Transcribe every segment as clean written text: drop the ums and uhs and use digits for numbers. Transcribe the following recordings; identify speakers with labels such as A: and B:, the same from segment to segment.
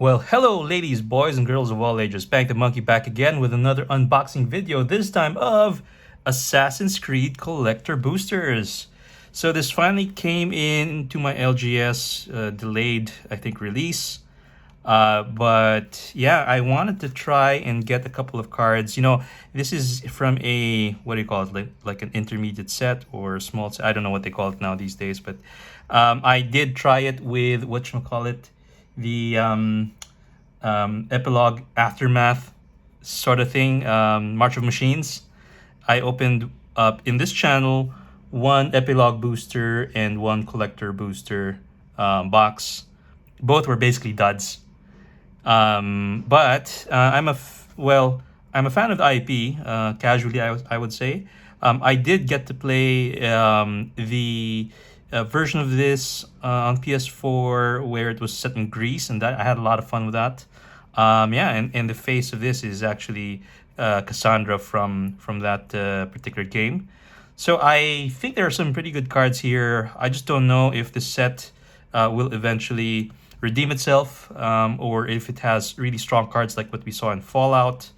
A: Well, hello, ladies, boys, and girls of all ages. Spank the Monkey back again with another unboxing video, this time of Assassin's Creed Collector Boosters. So this finally came in to my LGS delayed, I think, release. But yeah, I wanted to try and get a couple of cards. This is from a, what do you call it, like an intermediate set or small set. I don't know what they call it now these days, but I did try it with, whatchamacallit, the epilogue aftermath sort of thing, March of Machines. I opened up in this channel one epilogue booster and one collector booster box. Both were basically duds. But I'm a fan of the IP. Casually, I would say. I did get to play the version of this on PS4 where it was set in Greece, and that I had a lot of fun with that. Yeah, and the face of this is actually Cassandra from that particular game. So I think there are some pretty good cards here. I just don't know if the set will eventually redeem itself, or if it has really strong cards like what we saw in Fallout.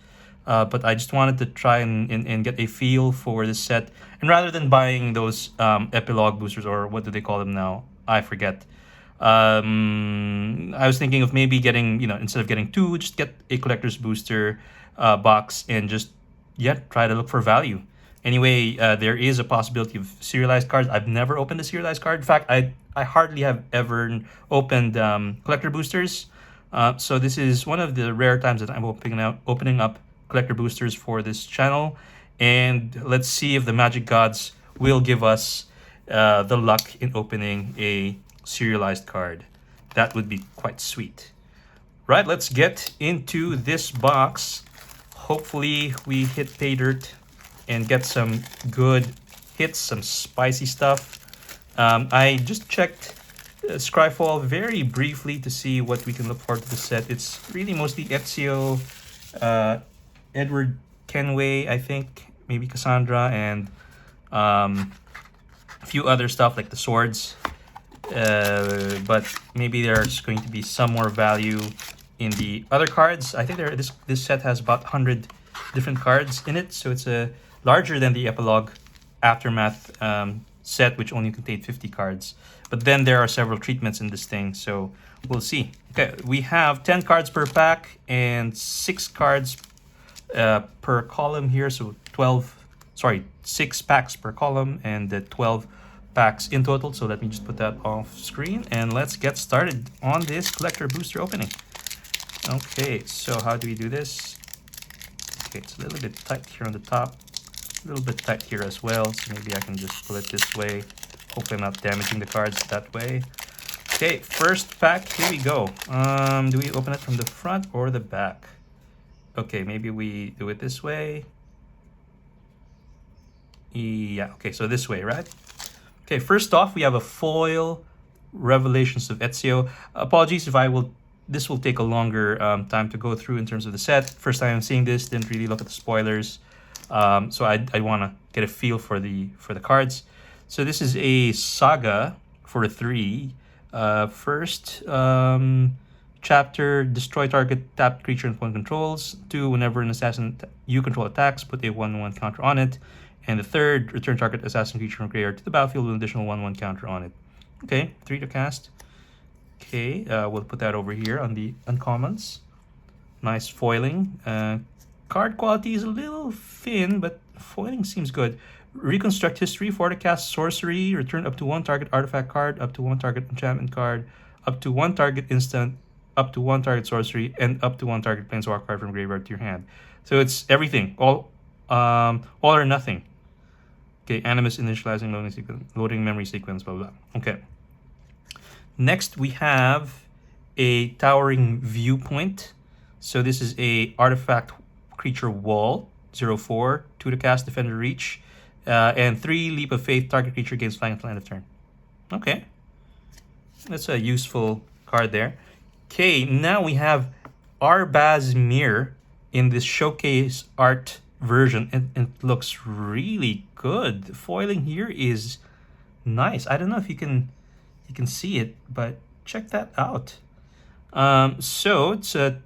A: But I just wanted to try and get a feel for this set. And rather than buying those epilogue boosters, or what do they call them now? I forget. I was thinking of maybe getting, instead of getting two, just get a collector's booster box and just, yeah, try to look for value. Anyway, there is a possibility of serialized cards. I've never opened a serialized card. In fact, I hardly have ever opened collector boosters. So this is one of the rare times that I'm opening up collector boosters for this channel. And let's see if the magic gods will give us the luck in opening a serialized card. That would be quite sweet. Right, let's get into this box. Hopefully we hit pay dirt and get some good hits, some spicy stuff. I just checked Scryfall very briefly to see what we can look for to the set. It's really mostly Ezio, Edward Kenway, I think, maybe Cassandra, and a few other stuff like the swords. But maybe there's going to be some more value in the other cards. I think this set has about 100 different cards in it, so it's larger than the epilogue aftermath set, which only contained 50 cards. But then there are several treatments in this thing, so we'll see. Okay, we have 10 cards per pack and 6 cards per column here, so 6 packs per column and 12 packs in total. So let me just put that off screen and let's get started on this collector booster opening. Okay, so how do we do this? Okay, it's a little bit tight here on the top, a little bit tight here as well, so maybe I can just pull it this way. Hopefully I'm not damaging the cards that way. Okay, first pack, here we go. Do we open it from the front or the back? Okay, maybe we do it this way. Yeah, okay, so this way, right? Okay, first off, we have a foil Revelations of Ezio. Apologies if this will take a longer time to go through in terms of the set. First time I'm seeing this, didn't really look at the spoilers. So I want to get a feel for the cards. So this is a saga for 3. First chapter, destroy target tapped creature and opponent controls. 2, whenever an assassin you control attacks, put a 1/1 counter on it. And the third, return target assassin creature from graveyard to the battlefield with an additional 1/1 counter on it. Okay, 3 to cast. Okay, we'll put that over here on the uncommons. Nice foiling. Card quality is a little thin, but foiling seems good. Reconstruct history, 4 to cast sorcery, return up to 1 target artifact card, up to 1 target enchantment card, up to 1 target instant, up to 1 target sorcery, and up to 1 target planeswalker card from graveyard to your hand. So it's everything, all or nothing. Okay, Animus initializing loading memory sequence, blah blah. Okay. Next we have a Towering Viewpoint. So this is a artifact creature wall, 0/4, 2 to cast, defender reach, and 3 leap of faith, target creature gains flying until end of turn. Okay, that's a useful card there. Okay, now we have Arbaz Mir in this showcase art version, and it looks really good. The foiling here is nice. I don't know if you can see it, but check that out. So it's a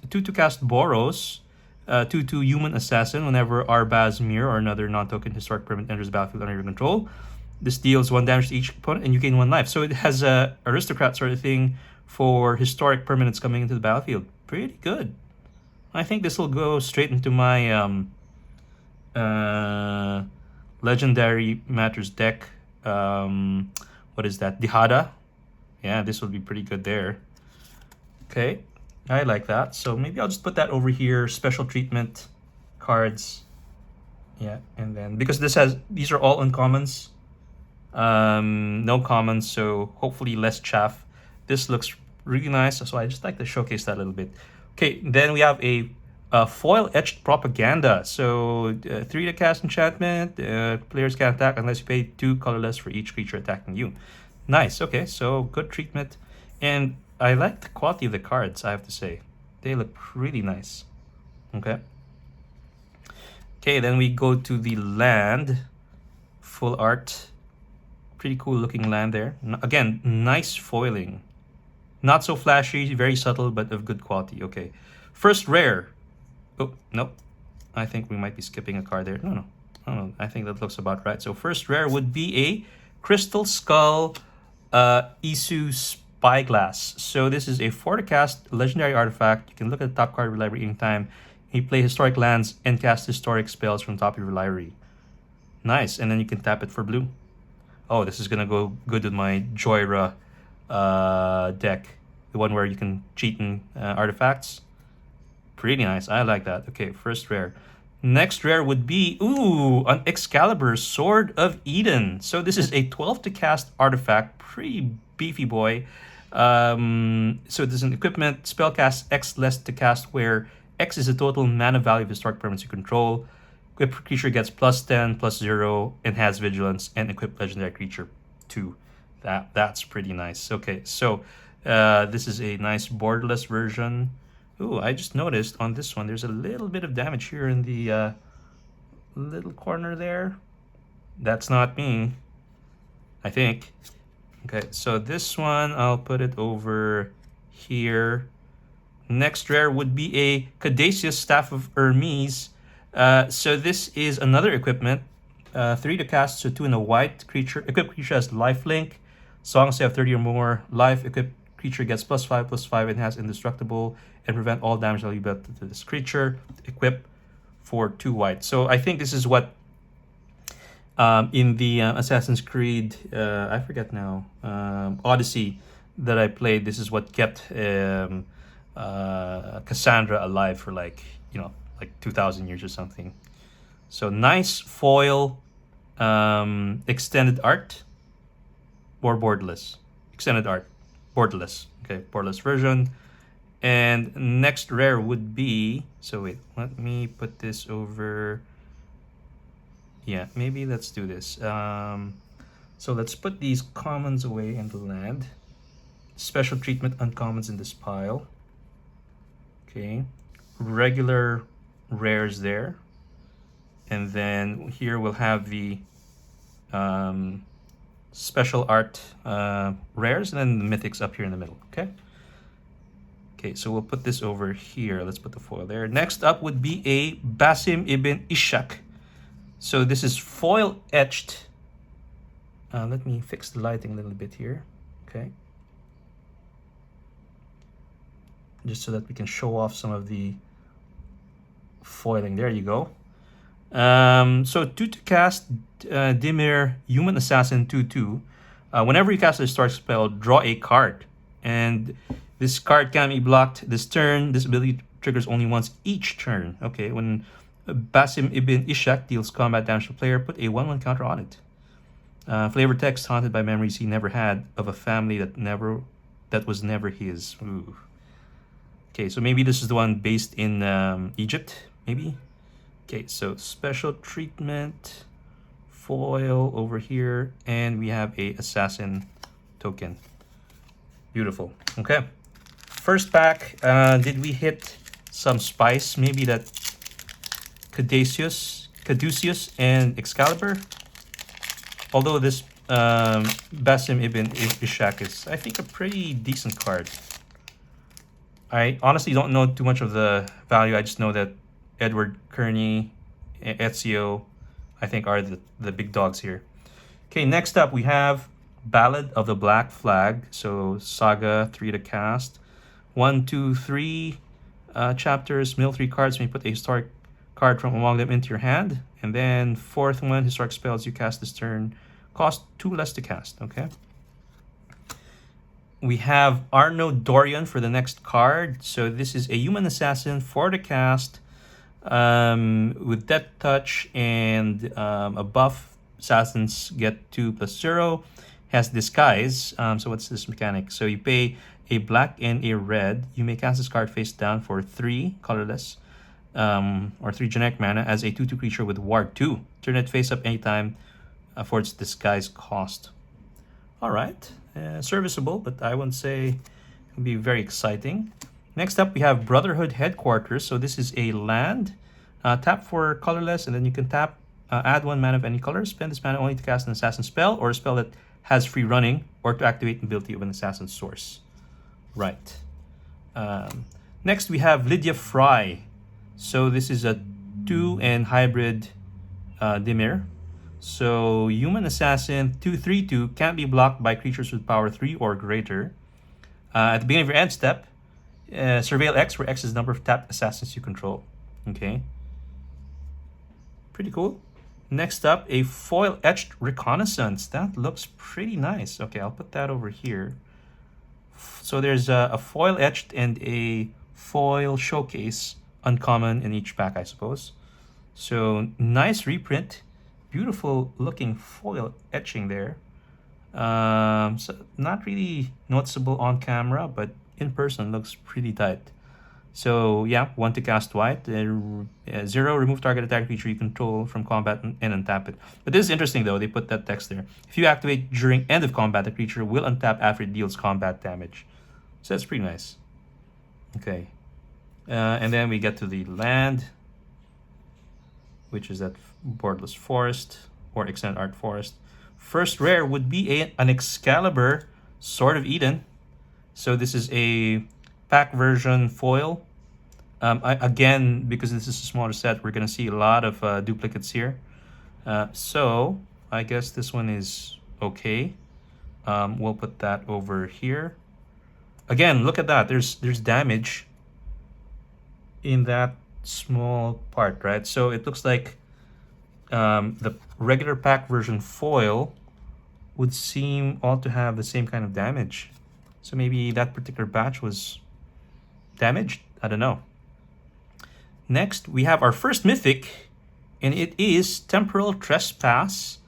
A: 2 to cast Boros, 2 Human Assassin. Whenever Arbaz Mir or another non-token historic permanent enters the battlefield under your control, this deals 1 damage to each opponent and you gain 1 life. So it has a aristocrat sort of thing for historic permanents coming into the battlefield. Pretty good. I think this will go straight into my Legendary Matters deck. What is that? Dihada. Yeah, this will be pretty good there. Okay, I like that. So maybe I'll just put that over here. Special treatment cards. Yeah, and then because these are all uncommons, no commons, so hopefully less chaff. This looks really nice, so I just like to showcase that a little bit. Okay, then we have a foil etched propaganda. So 3 to cast enchantment. Players can't attack unless you pay 2 colorless for each creature attacking you. Nice. Okay, so good treatment, and I like the quality of the cards. I have to say, they look really nice. Okay. Okay, then we go to the land. Full art. Pretty cool looking land there. Again, nice foiling. Not so flashy, very subtle, but of good quality. Okay. First rare. Oh, nope. I think we might be skipping a card there. No. I think that looks about right. So first rare would be a Crystal Skull Isu Spyglass. So this is a 4 to cast legendary artifact. You can look at the top card of your library anytime. You play historic lands and cast historic spells from top of your library. Nice. And then you can tap it for blue. Oh, this is gonna go good with my Joyra deck. The one where you can cheat in artifacts. Pretty nice. I like that. Okay, first rare. Next rare would be, an Excalibur Sword of Eden. So this is a 12 to cast artifact. Pretty beefy boy. So there's an equipment. Spell cast X less to cast, where X is the total mana value of historic permanents you control. Equipped creature gets +10, +0, and has vigilance, and equipped legendary creature 2. That's pretty nice. Okay, so this is a nice borderless version. I just noticed on this one there's a little bit of damage here in the little corner there. That's not me, I think. Okay, so this one I'll put it over here. Next rare would be a Caduceus Staff of Hermes. So this is another equipment. 3 to cast, so 2 in a white creature. Equipped creature has lifelink. Songs have 30 or more life. Equipped creature gets +5/+5 and has indestructible and prevent all damage that you dealt to this creature. Equip for 2 white. So I think this is what in the Assassin's Creed, I forget now, Odyssey that I played. This is what kept Cassandra alive for like 2,000 years or something. So nice foil, extended art, or borderless. Extended art, borderless. Okay, borderless version. And next rare would be, so wait, let me put this over. Yeah, maybe let's do this. So let's put these commons away in the land. Special treatment uncommons in this pile. Okay, regular rares there, and then here we'll have the special art rares, and then the mythics up here in the middle. Okay, so we'll put this over here. Let's put the foil there. Next up would be a Basim ibn Ishak. So this is foil etched. Let me fix the lighting a little bit here. Okay, just so that we can show off some of the foiling. There you go. So 2 to cast Dimir Human Assassin 2/2. Whenever you cast a historic spell, draw a card, and this card can be blocked this turn. This ability triggers only once each turn. Okay, when Basim ibn Ishak deals combat damage to a player, put a 1/1 counter on it. Flavor text: haunted by memories he never had of a family that was never his. Ooh. Okay, so maybe this is the one based in Egypt, maybe. Okay, so special treatment, foil over here, and we have a assassin token. Beautiful. Okay, first pack. Did we hit some spice? Maybe that Caduceus and Excalibur. Although this Basim ibn Ishak is, I think, a pretty decent card. I honestly don't know too much of the value. I just know that Edward Kearney, Ezio, I think are the big dogs here. Okay, next up we have Ballad of the Black Flag. So Saga 3 to cast. 1, 2, 3 chapters. Mill 3 cards. May put a historic card from among them into your hand. And then fourth one, historic spells you cast this turn cost 2 less to cast. Okay. We have Arno Dorian for the next card. So this is a human assassin for the cast with Death Touch and a buff. Assassins get 2+0. Has Disguise. So what's this mechanic? So you pay a black and a red. You may cast this card face down for 3 colorless or 3 generic mana as a 2/2 creature with Ward 2. Turn it face up anytime for its Disguise cost. All right, serviceable, but I wouldn't say it would be very exciting. Next up, we have Brotherhood Headquarters. So this is a land. Tap for colorless, and then you can tap, add 1 mana of any color. Spend this mana only to cast an assassin spell or a spell that has free running or to activate the ability of an assassin source. Right. Next, we have Lydia Fry. So this is a 2 and hybrid Dimir. So human assassin 2/3/2 can't be blocked by creatures with power 3 or greater. At the beginning of your end step, surveil X, where X is the number of tapped assassins you control. Okay. Pretty cool. Next up, a foil etched reconnaissance. That looks pretty nice. Okay, I'll put that over here. So there's a foil etched and a foil showcase, uncommon in each pack, I suppose. So nice reprint. Beautiful looking foil etching there. So not really noticeable on camera, but in person looks pretty tight. So yeah, 1 to cast white. 0, remove target attack creature you control from combat and untap it. But this is interesting though, they put that text there. If you activate during end of combat, the creature will untap after it deals combat damage. So that's pretty nice. Okay. And then we get to the land, which is that Borderless Forest or Extended Art Forest. First rare would be an Excalibur Sword of Eden. So this is a pack version foil. Again, because this is a smaller set, we're going to see a lot of duplicates here. So I guess this one is okay. We'll put that over here. Again, look at that. There's damage in that small part, right? So it looks like the regular pack version foil would seem all to have the same kind of damage. So maybe that particular batch was damaged. I don't know. Next, we have our first mythic, and it is Temporal Trespass.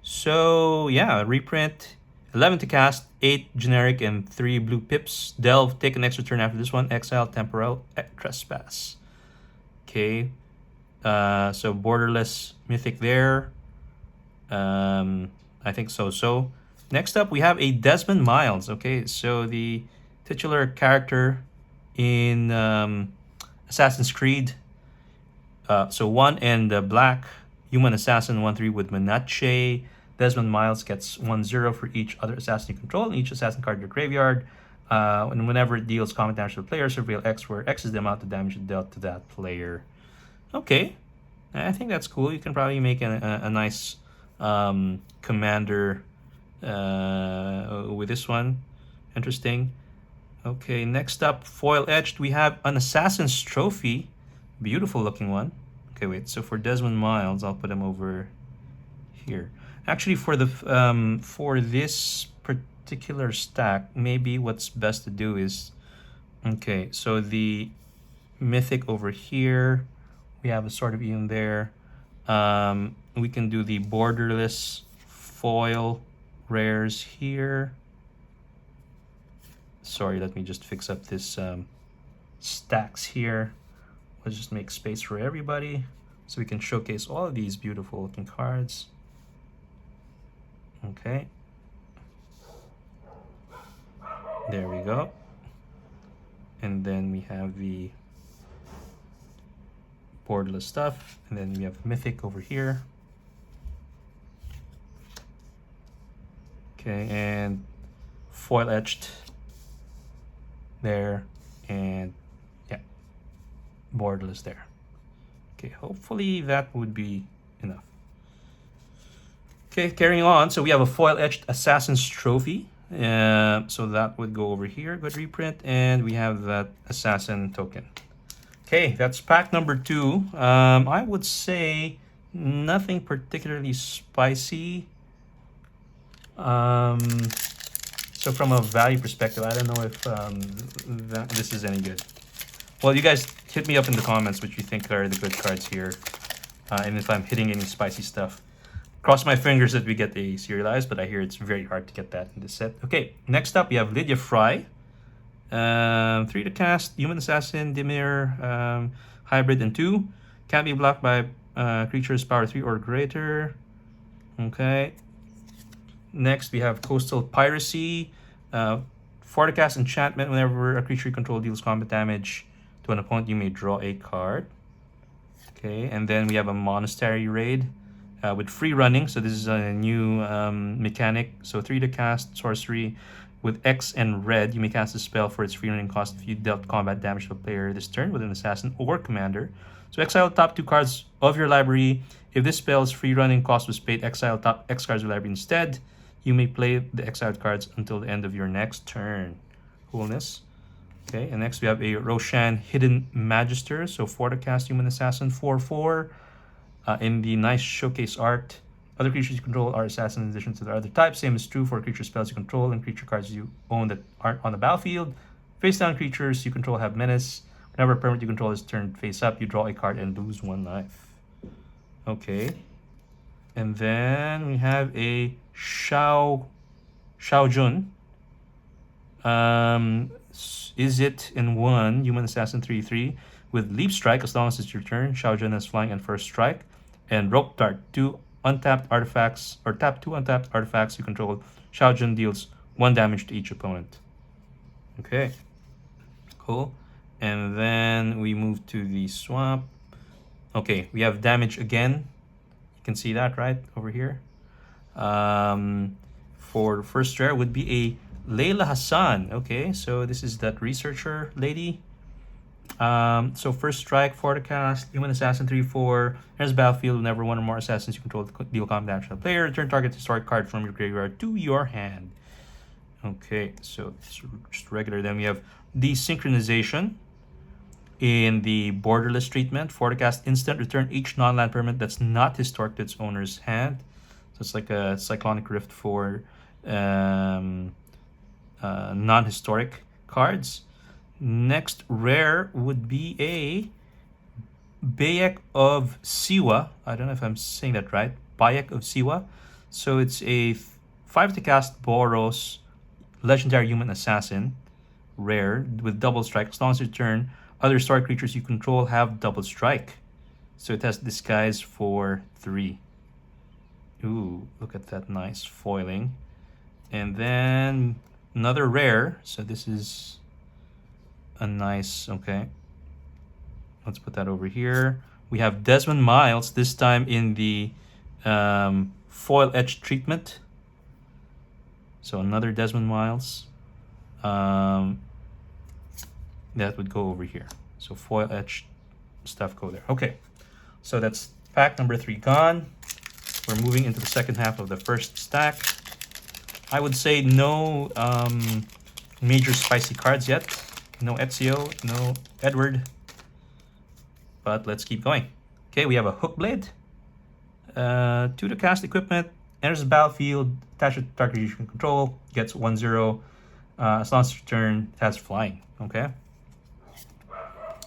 A: So yeah, reprint, 11 to cast, 8 generic and 3 blue pips. Delve, take an extra turn after this one. Exile Temporal Trespass. Okay. So borderless mythic there. I think so. Next up, we have a Desmond Miles. Okay, so the titular character in Assassin's Creed. So 1 and black human assassin 1/3 with Menache. Desmond Miles gets 1/0 for each other assassin you control and each assassin card in your graveyard. And whenever it deals combat damage to the player, surveil X, where X is the amount of damage dealt to that player. Okay, I think that's cool. You can probably make a nice commander with this one. Interesting. Okay, next up, foil etched, we have an Assassin's Trophy. Beautiful looking one. Okay, wait, so for Desmond Miles, I'll put him over here. Actually, for this particular stack, maybe what's best to do is, okay, so the mythic over here, we have a Sword of Eden there. We can do the borderless foil rares here. Sorry, let me just fix up this stacks here. Let's just make space for everybody so we can showcase all of these beautiful looking cards. Okay. There we go. And then we have the borderless stuff, and then we have mythic over here. Okay, and foil etched there and yeah, borderless there. Okay, hopefully that would be enough. Okay, carrying on. So we have a foil etched Assassin's Trophy. So that would go over here, good reprint, and we have that Assassin token. Okay, that's pack number 2. I would say nothing particularly spicy. So from a value perspective, I don't know if this is any good. Well, you guys hit me up in the comments what you think are the good cards here, and if I'm hitting any spicy stuff. Cross my fingers that we get a serialized, but I hear it's very hard to get that in this set. Okay, next up we have Lydia Fry. 3 to cast, Human Assassin, Dimir, Hybrid, and 2. Can't be blocked by creatures power 3 or greater. Okay. Next we have Coastal Piracy. 4 to cast enchantment. Whenever a creature you control deals combat damage to an opponent, you may draw a card. Okay, and then we have a Monastery Raid with free running. So this is a new mechanic. So 3 to cast, sorcery. With X and red, you may cast a spell for its free running cost if you dealt combat damage to a player this turn with an assassin or commander. So exile top 2 cards of your library. If this spell's free running cost was paid, exile top X cards of your library instead. You may play the exiled cards until the end of your next turn. Coolness. Okay, and next we have a Roshan Hidden Magister. So 4 to cast, Human Assassin, 4/4. In the nice showcase art, other creatures you control are assassins in addition to their other types. Same is true for creature spells you control and creature cards you own that aren't on the battlefield. Face down creatures you control have menace. Whenever a permanent you control is turned face up, you draw a card and lose 1 life. Okay. And then we have a Shao Jun. Is it in 1, Human Assassin 3/3 with Leap Strike as long as it's your turn. Shao Jun has flying and first strike. And Rope Dart, 2 untapped artifacts, or tap 2 untapped artifacts you control. Shao Jun deals 1 damage to each opponent. Okay, cool. And then we move to the swamp. Okay, we have damage again. You can see that right over here. For first rare would be a Layla Hassan. Okay, so this is that researcher lady. So first strike, 4 to cast, Human Assassin 3/4. There's battlefield whenever 1 or more assassins you control deal combat damage to the player. Return target historic card from your graveyard to your hand. Okay, so it's just regular. Then we have Desynchronization in the borderless treatment. 4 to cast, instant, return each non-land permanent that's not historic to its owner's hand. So it's like a Cyclonic Rift for non-historic cards. Next rare would be a Bayek of Siwa. I don't know if I'm saying that right. Bayek of Siwa. So it's a 5 to cast Boros Legendary Human Assassin. Rare with double strike. As long as you turn, other historic creatures you control have double strike. So it has Disguise for 3. Ooh, look at that nice foiling. And then another rare. So this is a nice, okay, let's put that over here. We have Desmond Miles, this time in the foil etched treatment. So another Desmond Miles. That would go over here. So foil etched stuff go there. Okay, so that's pack number 3 gone. We're moving into the second half of the first stack. I would say no major spicy cards yet. No Ezio, no Edward. But let's keep going. Okay, we have a Hookblade. 2 to cast equipment. Enters the battlefield. Attach it to target you can control. Gets 1/0. As long as it's turn, it has flying. Okay.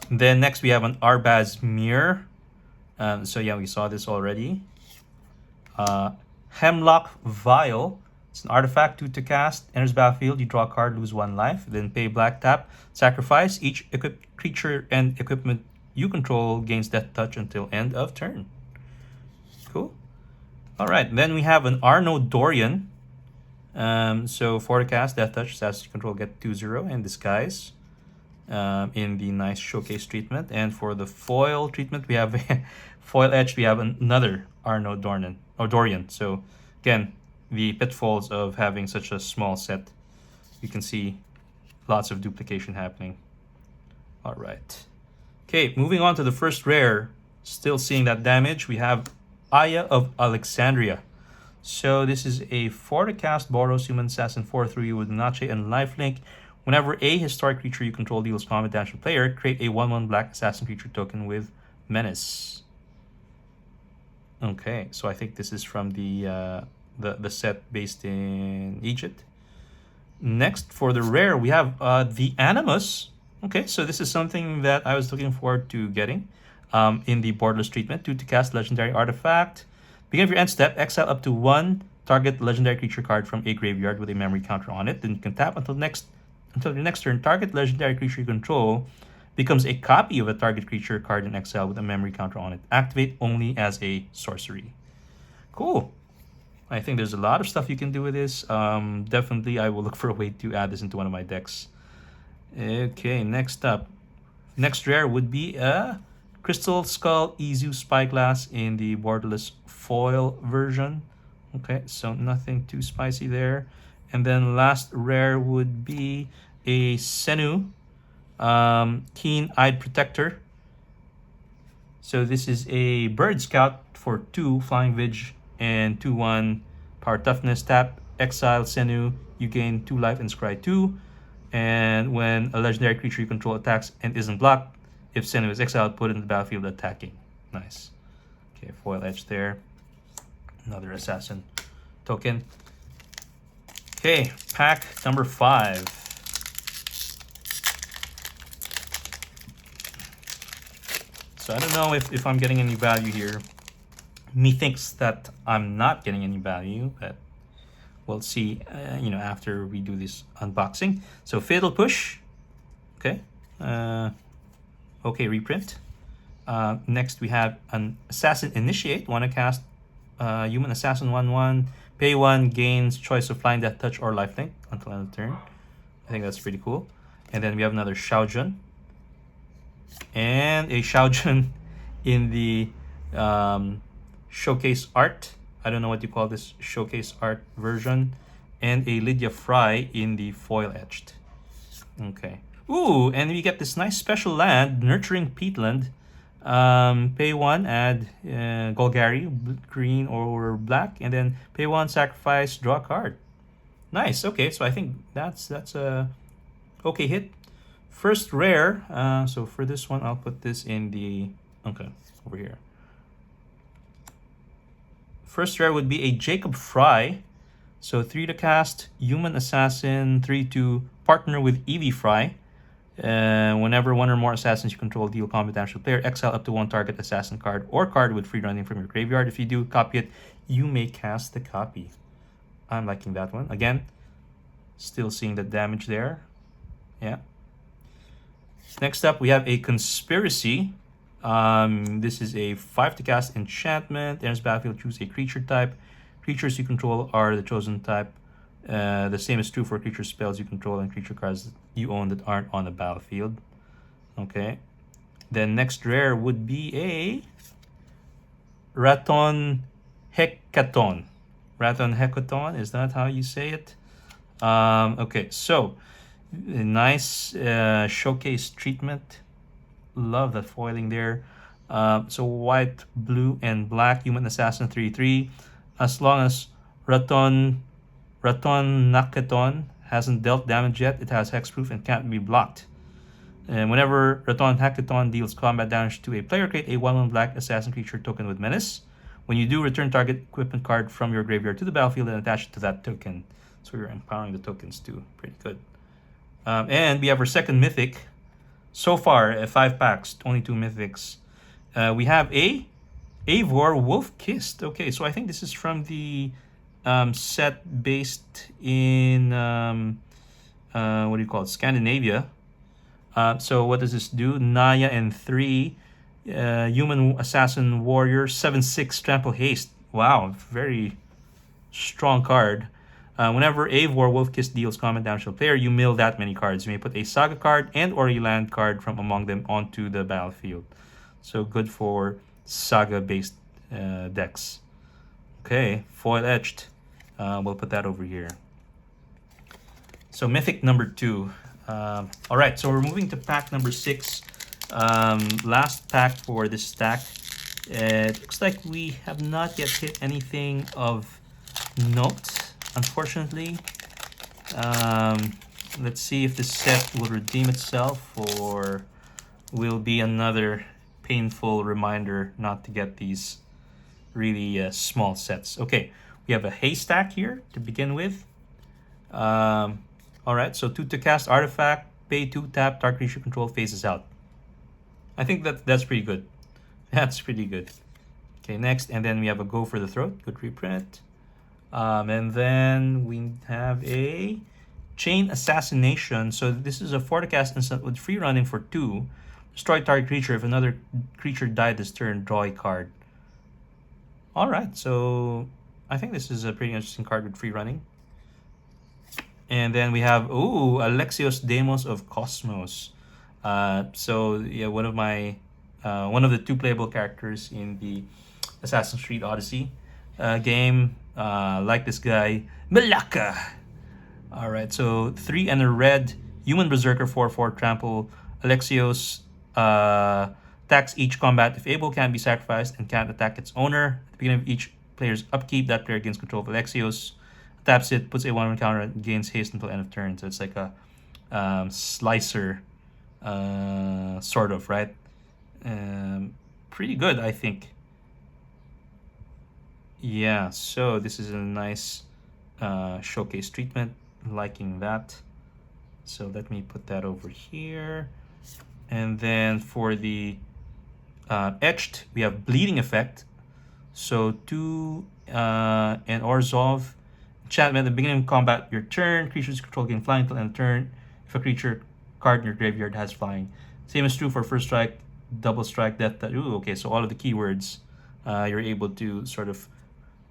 A: Then next we have an Arbaz Mirror. So yeah, we saw this already. Hemlock Vial. It's an artifact, 2 to cast. Enters battlefield, you draw a card, lose 1 life. Then pay black, tap, sacrifice. Each creature and equipment you control gains death touch until end of turn. Cool. All right, then we have an Arno Dorian. So 4 to cast, death touch, as you control get 2/0 and disguise. In the nice showcase treatment. And for the foil treatment, we have foil edge. We have another Arno Dorian. So again, the pitfalls of having such a small set. You can see lots of duplication happening. All right. Okay, moving on to the first rare. Still seeing that damage. We have Aya of Alexandria. So this is a 4 to cast Boros Human Assassin 4/3 with Nache and Lifelink. Whenever a historic creature you control deals combat damage to the player, create a 1/1 black assassin creature token with Menace. Okay, so I think this is from the set based in Egypt. Next, for the rare, we have the Animus. Okay, so this is something that I was looking forward to getting in the borderless treatment. 2 to cast legendary artifact. Beginning of your end step, exile up to 1 target legendary creature card from a graveyard with a memory counter on it. Then you can tap until your next turn. Target legendary creature you control becomes a copy of a target creature card in exile with a memory counter on it. Activate only as a sorcery. Cool. I think there's a lot of stuff you can do with this. Definitely, I will look for a way to add this into one of my decks. Okay, next up. Next rare would be a Crystal Skull Izu Spyglass in the borderless foil version. Okay, so nothing too spicy there. And then last rare would be a Senu Keen-Eyed Protector. So this is a Bird Scout for 2 Flying Vig and 2/1 Power Toughness. Tap, exile Senu, you gain 2 life and scry 2. And when a legendary creature you control attacks and isn't blocked, if Senu is exiled, put it in the battlefield attacking. Nice. Okay, foil edge there. Another assassin token. Okay, pack number 5. So I don't know if I'm getting any value here. Methinks that I'm not getting any value, but we'll see, after we do this unboxing. So Fatal Push. Okay. Okay, reprint. Next we have an Assassin Initiate. Want to cast Human Assassin 1/1. Pay 1, gains choice of Flying, Death Touch, or Lifelink until end of turn. I think that's pretty cool. And then we have another Xiaojun. And a Xiaojun in the showcase art. I don't know what you call this showcase art version. And a Lydia Fry in the foil etched. Okay. Ooh, and we get this nice special land, Nurturing Peatland. Pay 1, add Golgari, green or black, and then pay 1, sacrifice, draw a card. Nice. Okay, so I think that's a okay hit. First rare. So for this one, I'll put this in the over here. First rare would be a Jacob Fry. So 3 to cast, Human Assassin, 3 to partner with Evie Fry. Whenever 1 or more assassins you control deal combat damage to the player, exile up to 1 target assassin card or card with free running from your graveyard. If you do copy it, you may cast the copy. I'm liking that one. Again, still seeing the damage there. Yeah. Next up, we have a Conspiracy. This is a 5 to cast enchantment. Enters battlefield, choose a creature type. Creatures you control are the chosen type. The same is true for creature spells you control and creature cards you own that aren't on the battlefield. Okay. Then next rare would be a Raton Hecaton. Raton Hecaton, is that how you say it? Okay, so a nice showcase treatment. Love that foiling there. So white, blue, and black Human Assassin 3/3. As long as Raton Nakaton hasn't dealt damage yet, it has hexproof and can't be blocked. And whenever Raton Hackathon deals combat damage to a player, create a 1/1 black assassin creature token with Menace. When you do, return target equipment card from your graveyard to the battlefield and attach it to that token. So you're empowering the tokens too. Pretty good. And we have our second mythic. So far, 5 packs, 22 mythics. We have a Eivor Wolf-Kissed. Okay, so I think this is from the set based in what do you call it, Scandinavia. So what does this do? Naya and 3 Human Assassin Warrior, 7/6 Trample Haste. Wow, very strong card. Whenever Eivor Wolf-Kissed deals combat damage to a player, you mill that many cards. You may put a Saga card and or a land card from among them onto the battlefield. So good for Saga based decks. Okay, foil etched. We'll put that over here. So mythic number 2. All right, so we're moving to pack number 6. Last pack for this stack. It looks like we have not yet hit anything of note, unfortunately. Let's see if this set will redeem itself or will be another painful reminder not to get these really small sets. Okay, we have a haystack here to begin with. All right, so 2 to cast artifact, pay 2, tap, target creature control faces out. I think that's pretty good. That's pretty good. Okay, next, and then we have a Go for the Throat. Good reprint. And then we have a Chain Assassination. So this is a 4 to cast instant with free running for 2. Destroy target creature. If another creature died this turn, draw a card. All right, so I think this is a pretty interesting card with free running. And then we have, ooh, Alexios Deimos of Cosmos. So yeah, one of the 2 playable characters in the Assassin's Creed Odyssey game. Like this guy, Malaka. All right, so 3 and a red, Human Berserker 4/4 trample. Alexios attacks each combat if able, can be sacrificed, and can't attack its owner. At the beginning of each player's upkeep, that player gains control of Alexios. Taps it, puts a 1/1 counter, and gains haste until end of turn. So it's like a slicer, sort of, right? Pretty good, I think. Yeah, so this is a nice showcase treatment. Liking that. So let me put that over here. And then for the etched, we have Bleeding Effect. So 2 and Orzhov. Enchantment at the beginning of combat, your turn, creatures control gain flying until end of turn. If a creature card in your graveyard has flying. Same is true for first strike, double strike, death. Ooh, okay, so all of the keywords, you're able to sort of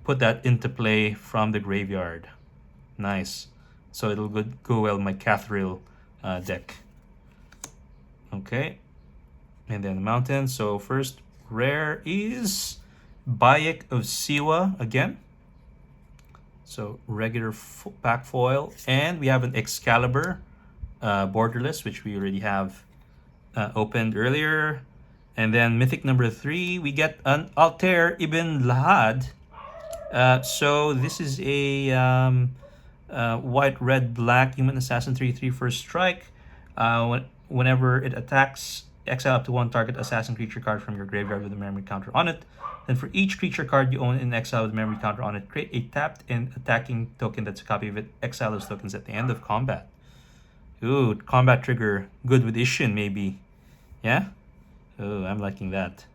A: put that into play from the graveyard. Nice. So it'll go well with my Cathril deck. Okay. And then the mountain. So first rare is Bayek of Siwa again. So regular pack foil. And we have an Excalibur borderless, which we already have opened earlier. And then mythic number 3, we get an Altair Ibn Lahad. So this is a white, red, black human assassin 3/3 first strike. Whenever it attacks, exile up to 1 target assassin creature card from your graveyard with a memory counter on it. Then for each creature card you own in exile with a memory counter on it, create a tapped and attacking token that's a copy of it. Exile those tokens at the end of combat. Ooh, combat trigger. Good with Ishin, maybe. Yeah? Oh, I'm liking that.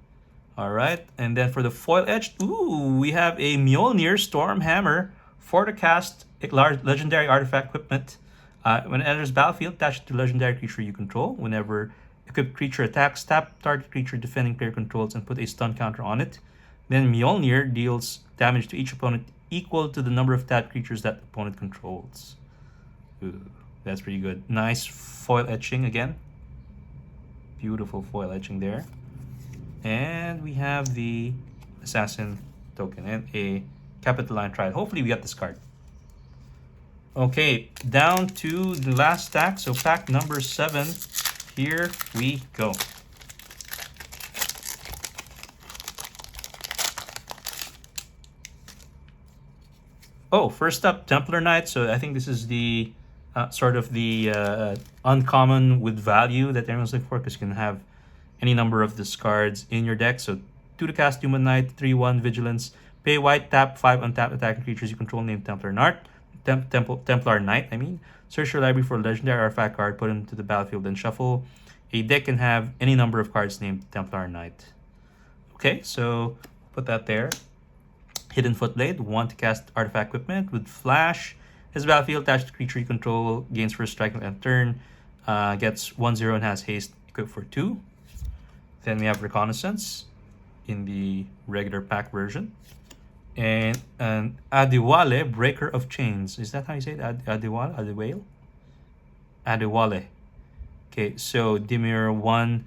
A: All right, and then for the foil edged, ooh, we have a Mjolnir Stormhammer, 4 to cast, a large legendary artifact equipment. When it enters battlefield, attach it to legendary creature you control. Whenever equipped creature attacks, tap target creature defending player controls and put a stun counter on it. Then Mjolnir deals damage to each opponent equal to the number of tapped creatures that the opponent controls. Ooh, that's pretty good. Nice foil etching again. Beautiful foil etching there. And we have the Assassin token and a Capitoline Triad. Hopefully we get this card. Okay, down to the last stack. So pack number 7. Here we go. Oh, first up, Templar Knight. So I think this is the sort of the uncommon with value that everyone's looking for, because you can have any number of these cards in your deck. So 2 to cast Human Knight, 3/1 Vigilance. Pay white, tap 5 untapped attacking creatures you control named Templar Knight. Search your library for a legendary artifact card, put it into the battlefield, then shuffle. A deck can have any number of cards named Templar Knight. Okay, so put that there. Hidden Footblade, 1 to cast artifact equipment with flash. His battlefield, attached to creature you control, gains first strike and turn, gets 1/0 and has haste, equipped for 2. Then we have Reconnaissance in the regular pack version. And an Adewale, Breaker of Chains. Is that how you say it? Adewale? Adewale? Adewale. Okay, so Dimir 1,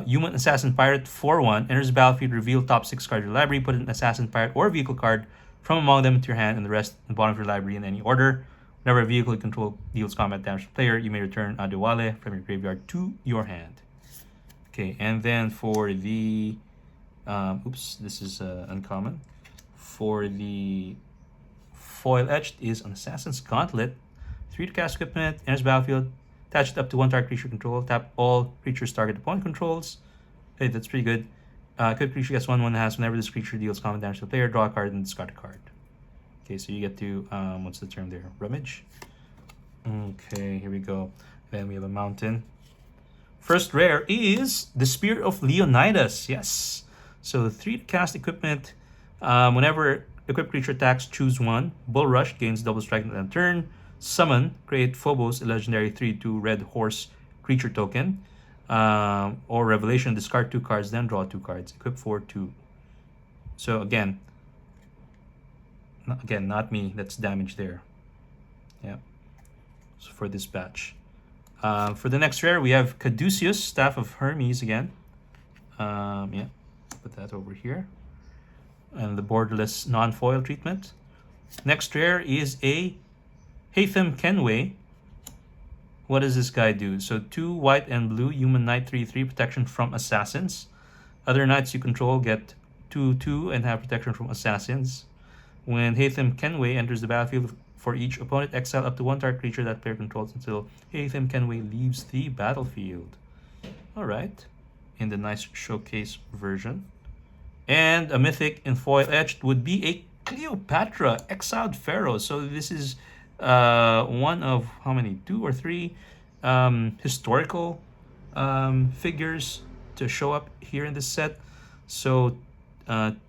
A: Human Assassin Pirate 4/1, enters the battlefield, reveal top 6 cards of your library, put an Assassin Pirate or vehicle card from among them into your hand and the rest in the bottom of your library in any order. Whenever a vehicle you control deals combat damage to the player, you may return Adewale from your graveyard to your hand. Okay, and then for the oops, this is uncommon. For the foil etched is an Assassin's Gauntlet. 3 to cast equipment, enters battlefield, attach it up to 1 target creature control, tap all creatures target opponent controls. Hey, that's pretty good. Equipped creature gets 1/1 has whenever this creature deals combat damage to the player, draw a card and discard a card. Okay, so you get to, what's the term there? Rummage? Okay, here we go. Then we have a mountain. First rare is the Spear of Leonidas. Yes. So 3 to cast equipment. Whenever equipped creature attacks, choose 1. Bull Rush gains double strike on a turn. Summon, create Phobos, a legendary 3/2 red horse creature token. Or Revelation, discard 2 cards, then draw 2 cards. Equip for 2. So again, not me. That's damage there. Yeah. So for this batch. For the next rare, we have Caduceus, Staff of Hermes again. Yeah, put that over here. And the borderless non-foil treatment. Next rare is a Haytham Kenway. What does this guy do? So 2 white and blue, human knight 3/3, protection from assassins. Other knights you control get 2/2 and have protection from assassins. When Haytham Kenway enters the battlefield, for each opponent, exile up to 1 target creature that player controls until Haytham Kenway leaves the battlefield. Alright, in the nice showcase version. And a mythic in foil etched would be a Cleopatra, Exiled Pharaoh. So this is one of how many? 2 or 3 historical figures to show up here in this set. So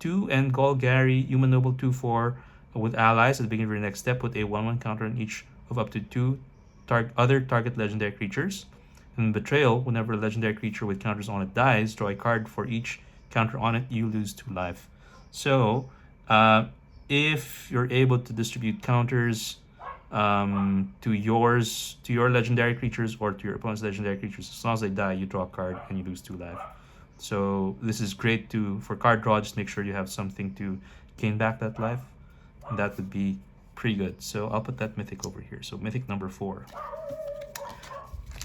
A: 2 and Golgari, Human Noble 2/4 with allies at the beginning of your next step. Put a 1/1 counter on each of up to 2 other target legendary creatures. In Betrayal, whenever a legendary creature with counters on it dies, draw a card for each counter on it. You lose 2 life. So if you're able to distribute counters to your legendary creatures or to your opponent's legendary creatures, as long as they die, you draw a card and you lose 2 life. So this is great for card draw. Just make sure you have something to gain back that life. And that would be pretty good. So I'll put that mythic over here. So mythic number 4.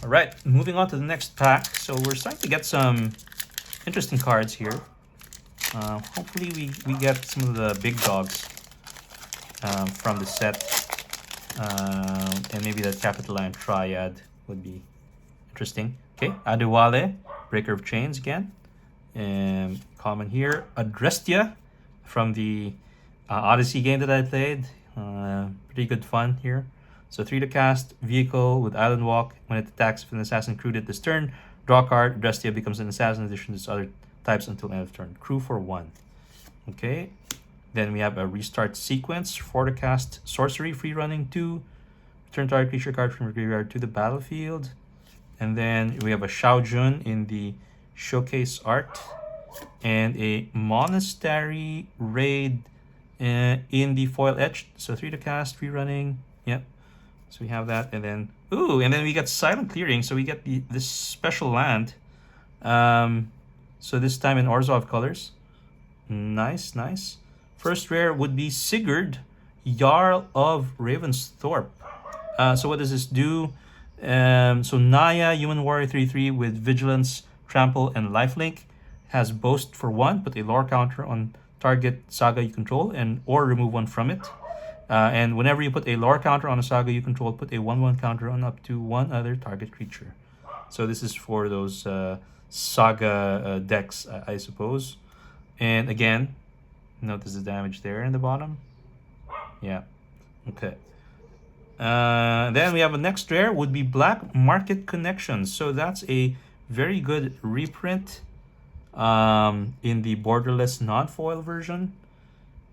A: All right, moving on to the next pack. So we're starting to get some interesting cards here. Hopefully we get some of the big dogs from the set. And maybe that Capitoline Triad would be interesting. Okay, Adewale, Breaker of Chains again. And common here, Adrestia from the Odyssey game that I played. Pretty good fun here. So 3 to cast, vehicle with Island Walk. When it attacks if an assassin crewed it this turn, draw a card. Adrestia becomes an assassin in addition to its other types until end of turn. Crew for 1. Okay. Then we have a restart sequence. 4 to cast, sorcery, free running 2. Return target creature card from your graveyard to the battlefield. And then we have a Shao Jun in the showcase art. And a Monastery Raid in the foil etched. So 3 to cast, free running. Yep. So we have that. And then we got Silent Clearing. So we get this special land. So this time in Orzhov colors. Nice, nice. First rare would be Sigurd, Jarl of Ravensthorpe. So what does this do? So Naya, Human Warrior 3/3 with Vigilance, Trample, and Lifelink. Has Boast for 1. Put a lore counter on target saga you control or remove 1 from it. And whenever you put a lore counter on a saga you control, put a 1/1 counter on up to 1 other target creature. So this is for those saga decks, I suppose. And again, notice the damage there in the bottom. Yeah. Okay. Then we have a next rare would be Black Market Connections. So that's a very good reprint in the borderless non-foil version.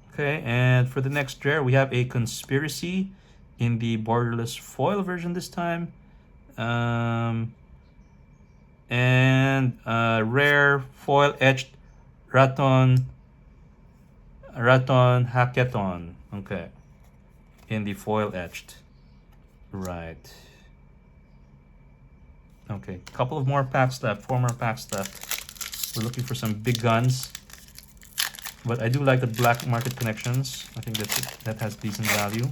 A: Okay, and for the next rare we have a Conspiracy in the borderless foil version this time. And rare foil etched Raton Hackathon. Okay, in the foil etched. Right. Okay, couple of more packs left, 4 more packs left. We're looking for some big guns, but I do like the Black Market Connections. I think that has decent value.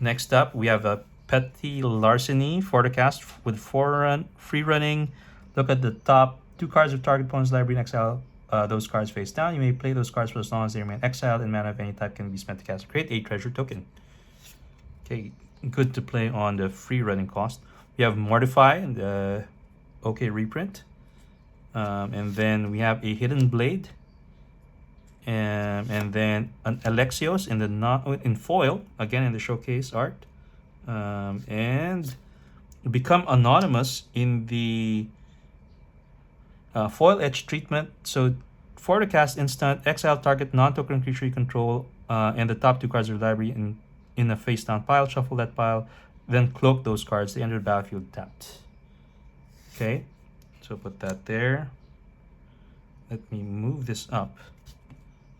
A: Next up, we have a Petty Larceny for the cast with free running. Look at the top two cards of target opponent's library and exile those cards face down. You may play those cards for as long as they remain exiled, and mana of any type can be spent to cast. Create a treasure token. Okay, good to play on the free running cost. We have Mortify and the OK reprint. And then we have a Hidden Blade. And then an Alexios in foil, again in the showcase art. And become anonymous in the foil edge treatment. So for the cast instant, exile target non-token creature you control and the top two cards of the library in a face down pile, shuffle that pile, then cloak those cards. They enter the battlefield tapped. Okay, so put that there. Let me move this up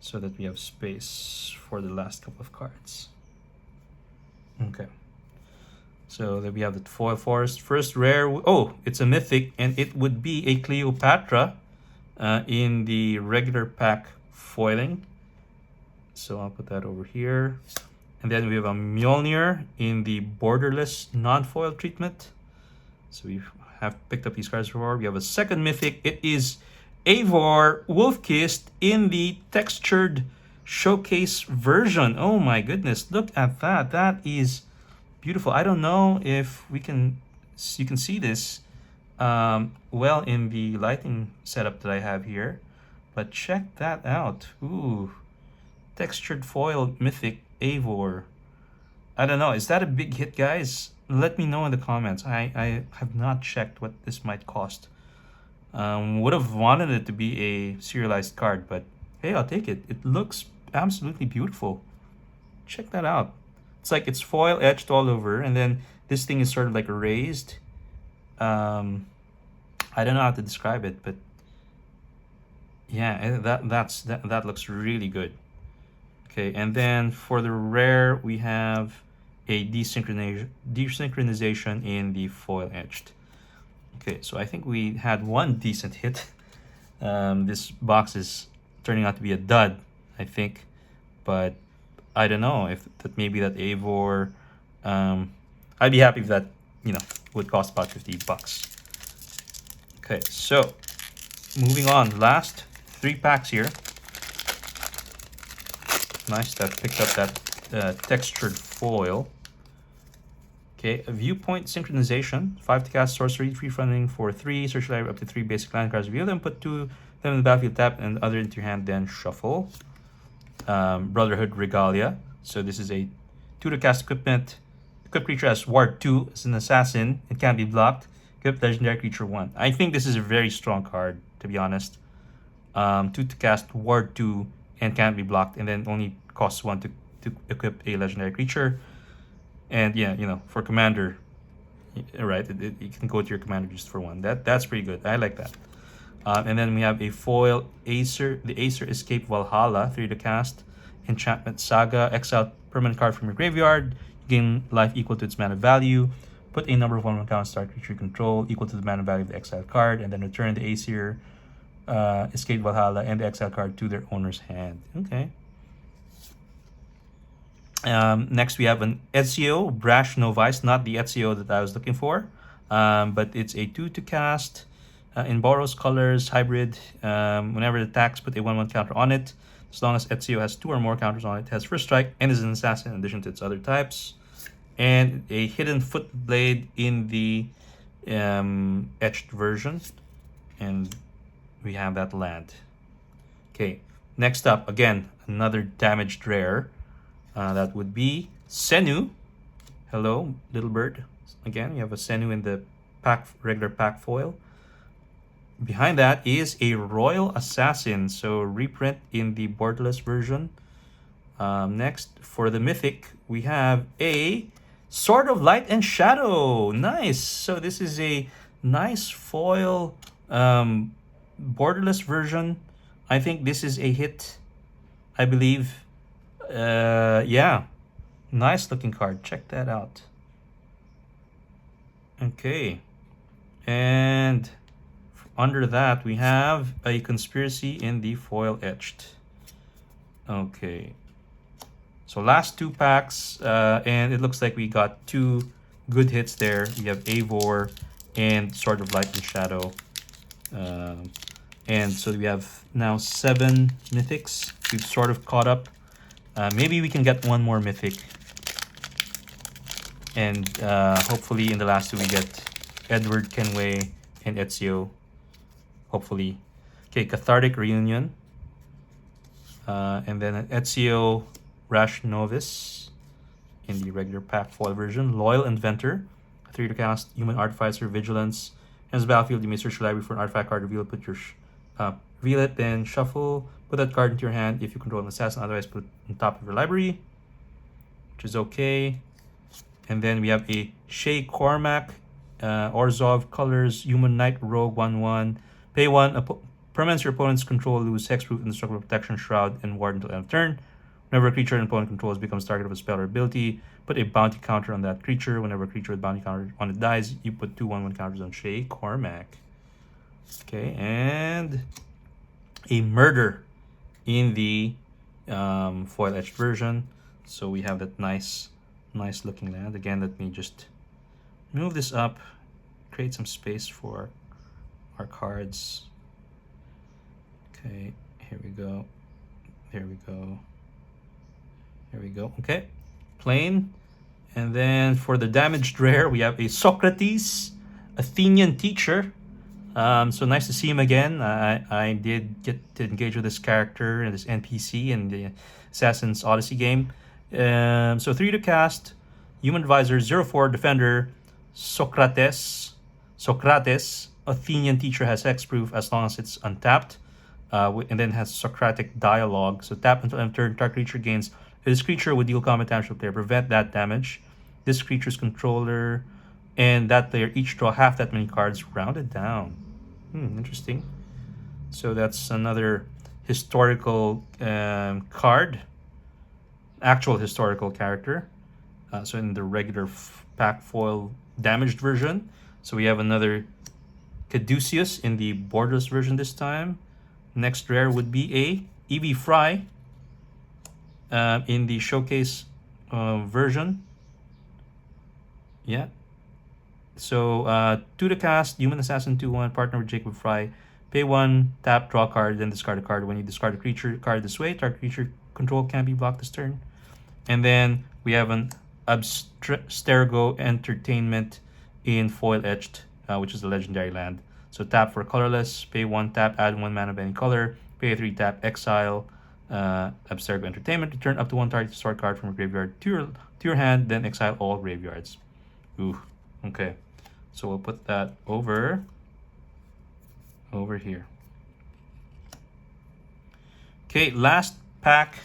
A: so that we have space for the last couple of cards. Okay. So then we have the foil forest. First rare, oh, it's a mythic, and it would be a Cleopatra in the regular pack foiling. So I'll put that over here. And then we have a Mjolnir in the borderless non-foil treatment. So we have picked up these cards before. We have a second mythic. It is Eivor Wolf-Kissed in the textured showcase version. Oh my goodness, look at that. That is beautiful. I don't know if you can see this well in the lighting setup that I have here, but check that out. Ooh, textured foil mythic Eivor. I don't know, is that a big hit, guys? Let me know in the comments. I have not checked what this might cost. Would have wanted it to be a serialized card, but hey, I'll take it. It looks absolutely beautiful. Check that out. It's like it's foil etched all over, and then this thing is sort of like raised. I don't know how to describe it, but yeah, that looks really good. Okay, and then for the rare, we have a desynchronization in the foil etched. Okay, so I think we had one decent hit. This box is turning out to be a dud, I think, but I don't know if that maybe that Eivor. I'd be happy if that would cost about $50. Okay, so moving on, last 3 packs here. Nice that picked up that textured foil. Okay, a Viewpoint Synchronization. 5 to cast sorcery, free funding for 3. Search library up to 3 basic land cards. Review them, put 2 of them in the battlefield tap and other into your hand, then shuffle. Brotherhood Regalia. So this is a 2 to cast equipment. Equipped creature has Ward 2 as an assassin. It can't be blocked. Equipped legendary creature 1. I think this is a very strong card, to be honest. 2 to cast Ward 2 and can't be blocked, and then only costs 1 to equip a legendary creature. And yeah, for commander, right, you can go to your commander just for 1. That's pretty good. I like that. And then we have a foil Acer, the Acer Escape Valhalla, 3 to cast. Enchantment Saga, exile permanent card from your graveyard. You gain life equal to its mana value. Put a number of 1/1 counter star creature you control equal to the mana value of the exiled card, and then return the Acer Escape Valhalla and the exile card to their owner's hand. Okay. Next we have an Ezio Brash Novice, not the Ezio that I was looking for, but it's a 2 to cast in Boros colors hybrid. Whenever it attacks, put a 1/1 counter on it. As long as Ezio has 2 or more counters on it, it has first strike and is an assassin in addition to its other types. And a Hidden Footblade in the etched version, and we have that land. Okay, next up, again, another damaged rare. That would be Senu. Hello, little bird. Again, you have a Senu in the regular pack foil. Behind that is a Royal Assassin, so reprint in the borderless version. Next, for the mythic, we have a Sword of Light and Shadow. Nice. So this is a nice foil borderless version. I think this is a hit, I believe. Yeah, nice looking card. Check that out. Okay, and under that we have a Conspiracy in the foil etched. Okay, So last two packs, and it looks like we got two good hits there. We have Eivor and Sword of Light and Shadow. And so we have now 7 mythics. We've sort of caught up. Maybe we can get one more mythic. And hopefully in the last two we get Edward Kenway and Ezio. Hopefully. Okay, Cathartic Reunion. And then Ezio Rash Novice in the regular pack foil version. Loyal Inventor. 3 to cast. Human Artificer Vigilance. Ends battlefield, you may search your library for an artifact card, reveal it, reveal it, then shuffle. Put that card into your hand if you control an assassin, otherwise put it on top of your library, which is okay. And then we have a Shay Cormac, Orzhov colors, Human Knight Rogue 1/1. Pay 1, permanents your opponent's control lose hexproof, indestructible protection, shroud, and ward until end of turn. Whenever a creature an opponent controls becomes target of a spell or ability, put a bounty counter on that creature. Whenever a creature with bounty counter on it dies, you put 2/1/1 counters on Shay Cormac. Okay, and a Murder in the foil etched version. So we have that nice looking land. Again, let me just move this up, create some space for our cards. Okay, here we go. There we go. There we go. Okay, plain. And then for the damaged rare, we have a Socrates, Athenian teacher. So nice to see him again. I did get to engage with this character and this NPC in the Assassin's Odyssey game. So 3 to cast, Human Advisor, 0/4 Defender, Socrates, Athenian teacher, has hexproof as long as it's untapped. And then has Socratic Dialogue. So tap until end of turn, target creature gains. This creature would deal combat damage to the player, prevent that damage. This creature's controller and that player each draw half that many cards, rounded down. Interesting. So that's another historical card, actual historical character. So in the regular pack foil damaged version. So we have another Caduceus in the borderless version this time. Next rare would be a Evie Fry in the showcase version. Yeah. So 2 to cast, Human Assassin 2/1, partner with Jacob Fry. Pay 1, tap, draw a card, then discard a card. When you discard a creature card this way, target creature control can't be blocked this turn. And then we have an Abstergo Entertainment in foil etched, which is a legendary land. So tap for colorless, pay 1, tap, add 1 mana of any color, pay 3, tap, exile Abstergo Entertainment, return up to 1 target sword card from a graveyard to your hand, then exile all graveyards. Ooh, okay. So we'll put that over here. Okay, last pack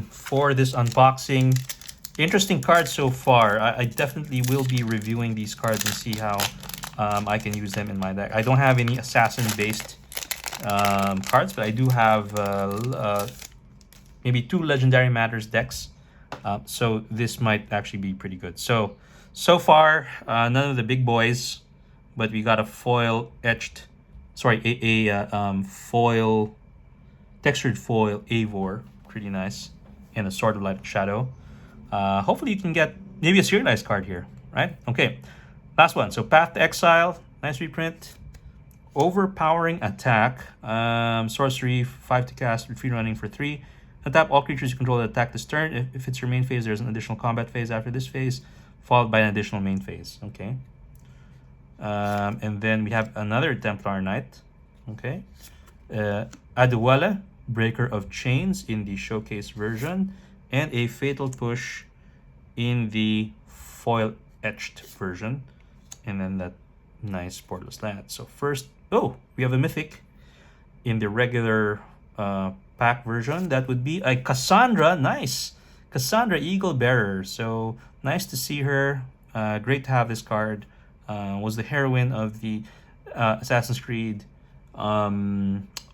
A: for this unboxing. Interesting cards so far. I definitely will be reviewing these cards and see how I can use them in my deck. I don't have any assassin-based cards, but I do have maybe 2 Legendary Matters decks. So this might actually be pretty good. So far, none of the big boys, but we got a foil etched, sorry, foil, textured foil Eivor, pretty nice, and a Sword of Light and Shadow. Hopefully you can get maybe a serialized card here, right? Okay, last one. So Path to Exile, nice reprint. Overpowering Attack, sorcery, 5 to cast, free running for 3. Untap all creatures you control that attack this turn. If it's your main phase, there's an additional combat phase after this phase, followed by an additional main phase. Okay. And then we have another Templar Knight. Okay. Adewale, Breaker of Chains in the showcase version, and a Fatal Push in the foil etched version. And then that nice borderless land. So first, we have a mythic in the regular pack version. That would be a Cassandra. Nice. Cassandra, Eagle Bearer. So nice to see her. Great to have this card. Was the heroine of the Assassin's Creed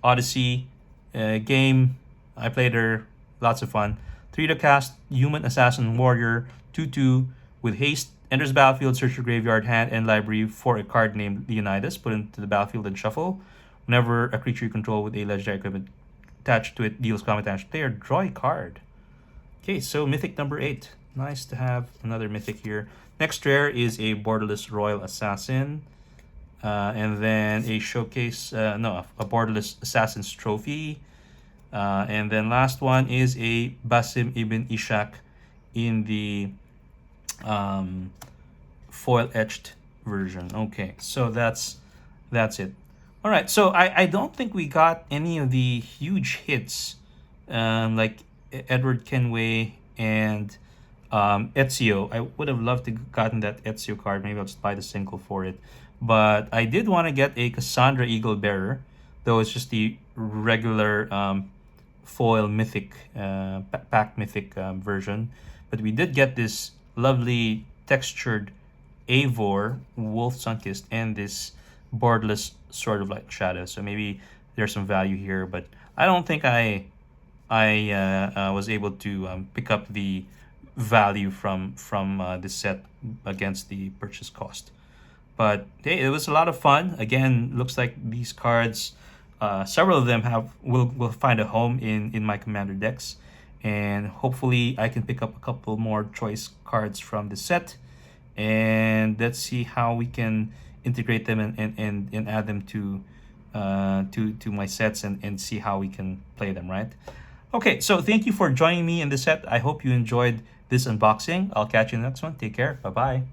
A: Odyssey game. I played her. Lots of fun. 3 to cast, Human Assassin Warrior, 2/2 with haste. Enters the battlefield, search your graveyard, hand, and library for a card named Leonidas. Put it into the battlefield and shuffle. Whenever a creature you control with a legendary equipment attached to it deals combat damage to player, draw a card. Okay, so mythic number 8. Nice to have another mythic here. Next rare is a borderless royal assassin. And then a showcase, no, a borderless assassin's trophy. And then last one is a Basim ibn Ishak in the foil etched version. Okay, so that's it. All right, so I don't think we got any of the huge hits, like Edward Kenway and Ezio. I would have loved to gotten that Ezio card. Maybe I'll just buy the single for it. But I did want to get a Cassandra Eagle Bearer, though it's just the regular foil mythic, pack mythic version. But we did get this lovely textured Eivor Wolf Sunkist and this borderless Sword of Light Shadow. So maybe there's some value here, but I don't think I was able to pick up the value from this set against the purchase cost. But hey, it was a lot of fun. Again, looks like these cards, several of them will find a home in my commander decks, and hopefully I can pick up a couple more choice cards from the set, and let's see how we can integrate them and add them to my sets and see how we can play them, right? Okay, so thank you for joining me in this set. I hope you enjoyed this unboxing. I'll catch you in the next one. Take care. Bye bye.